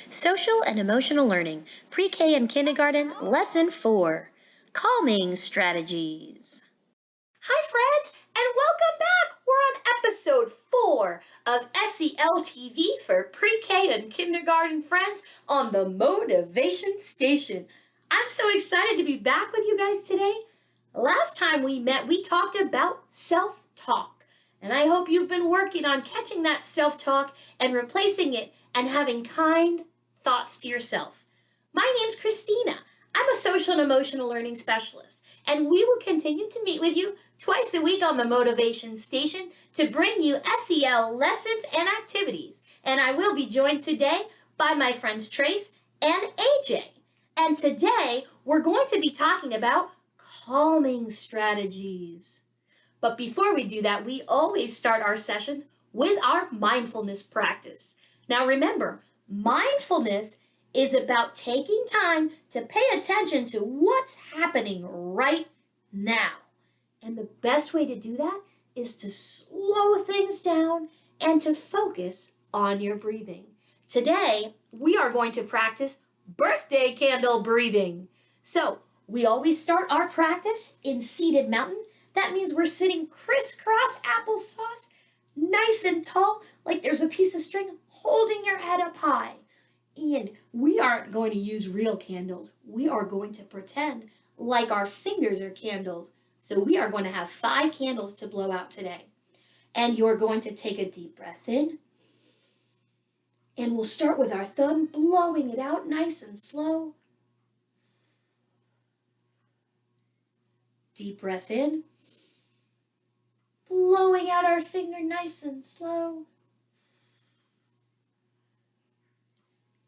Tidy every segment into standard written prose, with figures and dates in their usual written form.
Social and Emotional Learning, Pre-K and Kindergarten, Lesson 4, Calming Strategies. Hi friends, and welcome back! We're on episode 4 of SEL TV for Pre-K and Kindergarten friends on the Motivation Station. I'm so excited to be back with you guys today. Last time we met, we talked about self-talk, and I hope you've been working on catching that self-talk and replacing it and having kind thoughts to yourself. My name's Christina. I'm a social and emotional learning specialist, and we will continue to meet with you twice a week on the Motivation Station to bring you SEL lessons and activities. And I will be joined today by my friends Trace and AJ. And today we're going to be talking about calming strategies. But before we do that, we always start our sessions with our mindfulness practice. Now remember, mindfulness is about taking time to pay attention to what's happening right now. And the best way to do that is to slow things down and to focus on your breathing. Today, we are going to practice birthday candle breathing. So, we always start our practice in seated mountain. That means we're sitting crisscross applesauce, nice and tall, like there's a piece of string holding your head up high. And we aren't going to use real candles. We are going to pretend like our fingers are candles. So we are going to have 5 candles to blow out today. And you're going to take a deep breath in. And we'll start with our thumb, blowing it out nice and slow. Deep breath in. Blowing out our finger nice and slow.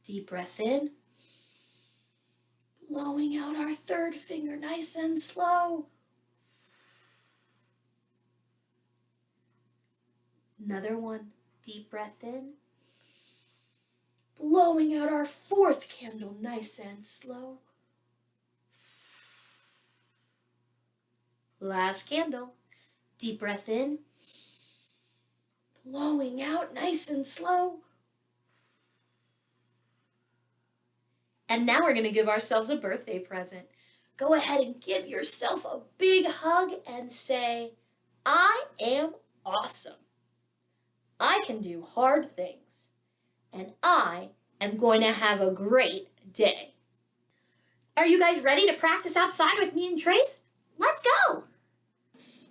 Deep breath in. Blowing out our third finger nice and slow. Another one. Deep breath in. Blowing out our 4th candle nice and slow. Last candle. Deep breath in. Blowing out nice and slow. And now we're going to give ourselves a birthday present. Go ahead and give yourself a big hug and say, I am awesome. I can do hard things. And I am going to have a great day. Are you guys ready to practice outside with me and Trace? Let's go!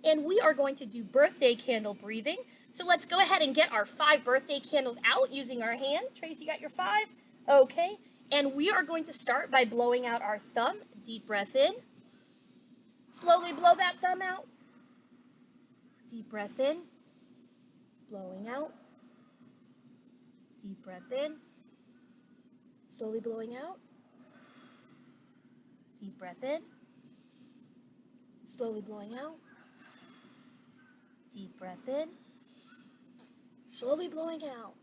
And we are going to do birthday candle breathing. So let's go ahead and get our 5 birthday candles out using our hand. Trace, you got your 5? Okay. And we are going to start by blowing out our thumb. Deep breath in. Slowly blow that thumb out. Deep breath in. Blowing out. Deep breath in. Slowly blowing out. Deep breath in. Slowly blowing out. Deep breath in. Slowly blowing out.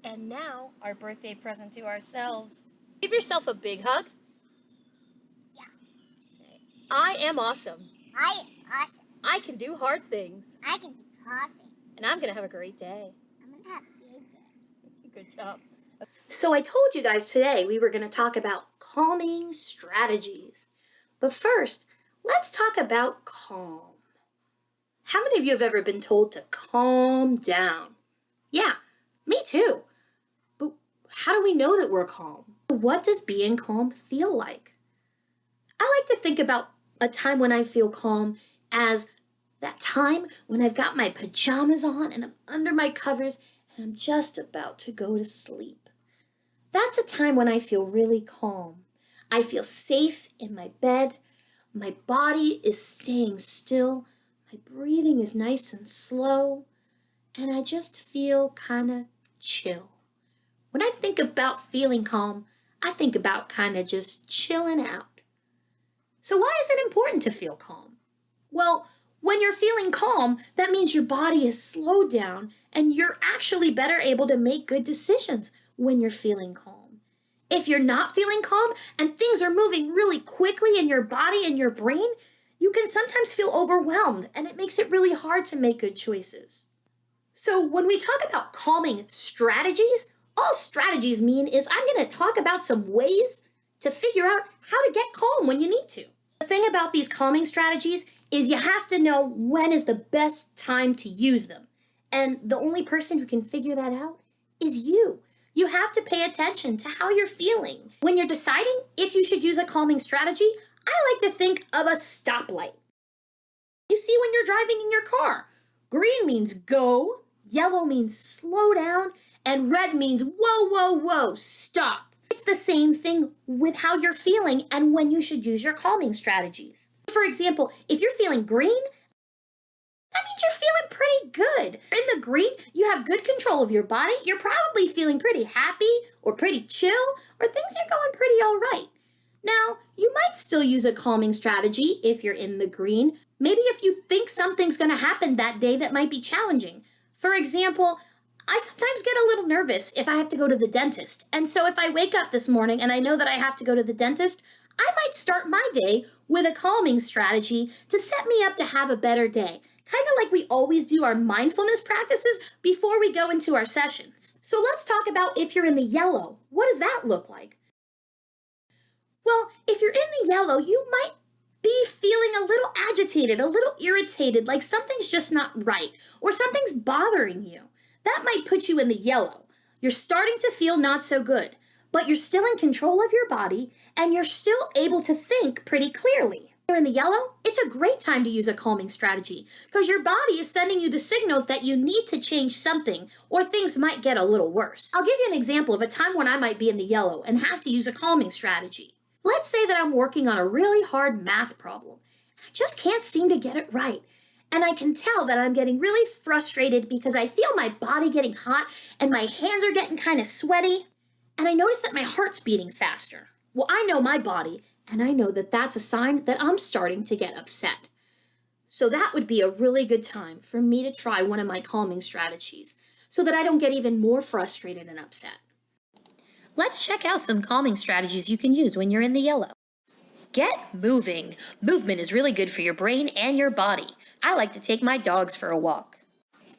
And now, our birthday present to ourselves. Give yourself a big hug. Yeah. Say, I am awesome. I awesome. I can do hard things. I can do coffee. And I'm going to have a great day. I'm going to have a good day. Good job. So I told you guys today we were going to talk about calming strategies. But first, let's talk about calm. How many of you have ever been told to calm down? Yeah, me too. But how do we know that we're calm? What does being calm feel like? I like to think about a time when I feel calm as that time when I've got my pajamas on and I'm under my covers and I'm just about to go to sleep. That's a time when I feel really calm. I feel safe in my bed. My body is staying still. My breathing is nice and slow. And I just feel kind of chill. When I think about feeling calm, I think about kind of just chilling out. So why is it important to feel calm? Well, when you're feeling calm, that means your body is slowed down and you're actually better able to make good decisions when you're feeling calm. If you're not feeling calm and things are moving really quickly in your body and your brain, you can sometimes feel overwhelmed, and it makes it really hard to make good choices. So when we talk about calming strategies, all strategies mean is I'm going to talk about some ways to figure out how to get calm when you need to. The thing about these calming strategies is you have to know when is the best time to use them. And the only person who can figure that out is you. You have to pay attention to how you're feeling. When you're deciding if you should use a calming strategy, I like to think of a stoplight. You see when you're driving in your car, green means go, yellow means slow down, and red means whoa, whoa, whoa, stop. It's the same thing with how you're feeling and when you should use your calming strategies. For example, if you're feeling green, that means you're feeling pretty good. In the green, you have good control of your body. You're probably feeling pretty happy or pretty chill, or things are going pretty all right. Now, you might still use a calming strategy if you're in the green. Maybe if you think something's going to happen that day that might be challenging. For example, I sometimes get a little nervous if I have to go to the dentist. And so if I wake up this morning and I know that I have to go to the dentist, I might start my day with a calming strategy to set me up to have a better day. Kind of like we always do our mindfulness practices before we go into our sessions. So let's talk about if you're in the yellow. What does that look like? Well, if you're in the yellow, you might be feeling a little agitated, a little irritated, like something's just not right, or something's bothering you. That might put you in the yellow. You're starting to feel not so good, but you're still in control of your body, and you're still able to think pretty clearly. If you're in the yellow, it's a great time to use a calming strategy, because your body is sending you the signals that you need to change something, or things might get a little worse. I'll give you an example of a time when I might be in the yellow and have to use a calming strategy. Let's say that I'm working on a really hard math problem. I just can't seem to get it right. And I can tell that I'm getting really frustrated because I feel my body getting hot and my hands are getting kind of sweaty. And I notice that my heart's beating faster. Well, I know my body, and I know that that's a sign that I'm starting to get upset. So that would be a really good time for me to try one of my calming strategies so that I don't get even more frustrated and upset. Let's check out some calming strategies you can use when you're in the yellow. Get moving. Movement is really good for your brain and your body. I like to take my dogs for a walk.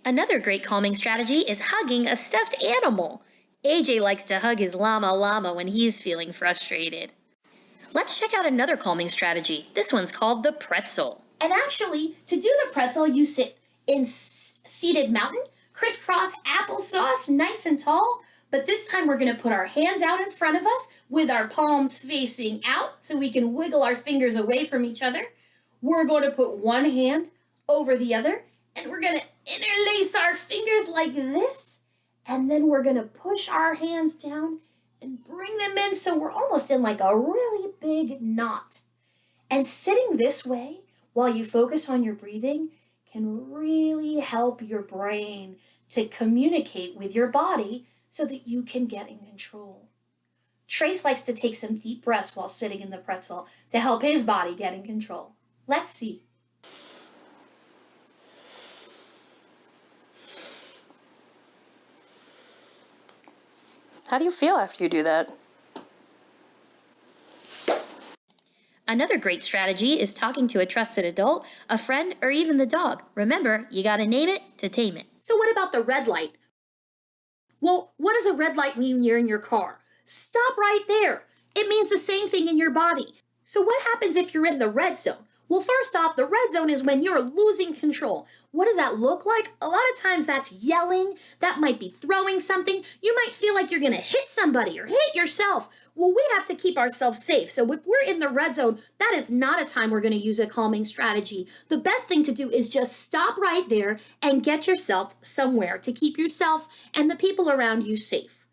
Another great calming strategy is hugging a stuffed animal. AJ likes to hug his llama when he's feeling frustrated. Let's check out another calming strategy. This one's called the Pretzel. And actually, to do the pretzel, you sit in seated mountain, crisscross applesauce, nice and tall. But this time we're going to put our hands out in front of us with our palms facing out so we can wiggle our fingers away from each other. We're going to put one hand over the other and we're going to interlace our fingers like this. And then we're going to push our hands down and bring them in so we're almost in like a really big knot. And sitting this way while you focus on your breathing can really help your brain to communicate with your body so that you can get in control. Trace likes to take some deep breaths while sitting in the pretzel to help his body get in control. Let's see. How do you feel after you do that? Another great strategy is talking to a trusted adult, a friend, or even the dog. Remember, you gotta name it to tame it. So what about the red light? Well, what does a red light mean when you're in your car? Stop right there. It means the same thing in your body. So what happens if you're in the red zone? Well, first off, the red zone is when you're losing control. What does that look like? A lot of times that's yelling. That might be throwing something. You might feel like you're going to hit somebody or hit yourself. Well, we have to keep ourselves safe. So if we're in the red zone, that is not a time we're going to use a calming strategy. The best thing to do is just stop right there and get yourself somewhere to keep yourself and the people around you safe.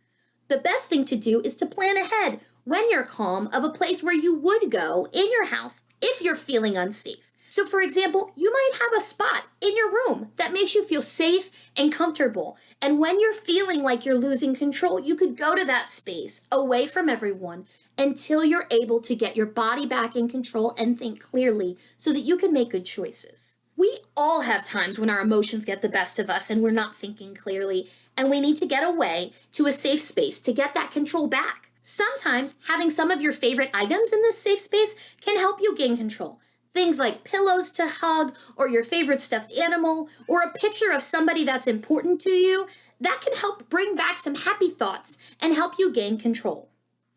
The best thing to do is to plan ahead when you're calm of a place where you would go in your house if you're feeling unsafe. So for example, you might have a spot in your room that makes you feel safe and comfortable. And when you're feeling like you're losing control, you could go to that space away from everyone until you're able to get your body back in control and think clearly so that you can make good choices. We all have times when our emotions get the best of us and we're not thinking clearly, and we need to get away to a safe space to get that control back. Sometimes having some of your favorite items in this safe space can help you gain control. Things like pillows to hug, or your favorite stuffed animal, or a picture of somebody that's important to you, that can help bring back some happy thoughts and help you gain control.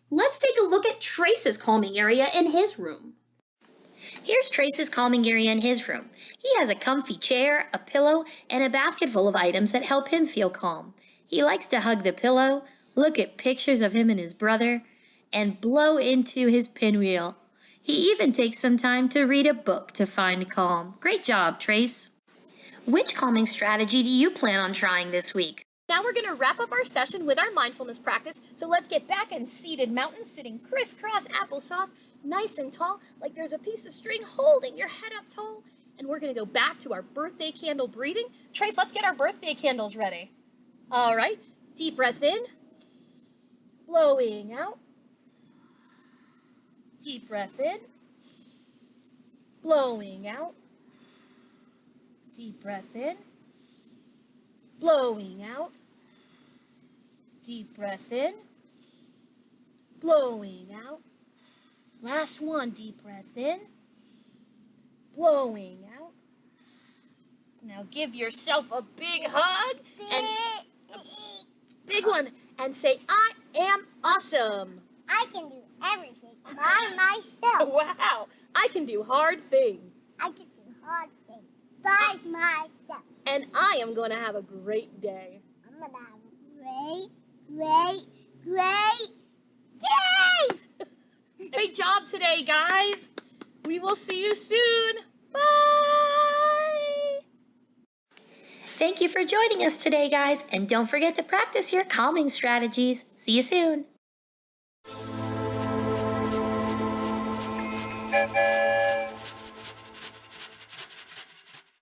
Let's take a look at Trace's calming area in his room. Here's Trace's calming area in his room. He has a comfy chair, a pillow, and a basket full of items that help him feel calm. He likes to hug the pillow, look at pictures of him and his brother, and blow into his pinwheel. He even takes some time to read a book to find calm. Great job, Trace. Which calming strategy do you plan on trying this week? Now we're going to wrap up our session with our mindfulness practice, so let's get back in seated mountain, sitting crisscross applesauce, nice and tall, like there's a piece of string holding your head up tall. And we're going to go back to our birthday candle breathing. Trace, let's get our birthday candles ready. All right, deep breath in, blowing out. Deep breath in, blowing out. Deep breath in, blowing out. Deep breath in, blowing out. Last one, deep breath in, blowing out. Now give yourself a big hug and a big one and say, I am awesome. I can do everything by myself. Wow, I can do hard things. I can do hard things by myself. And I am going to have a great day. I'm going to have a great day. Great job today, guys. We will see you soon. Bye. Thank you for joining us today, guys. And don't forget to practice your calming strategies. See you soon.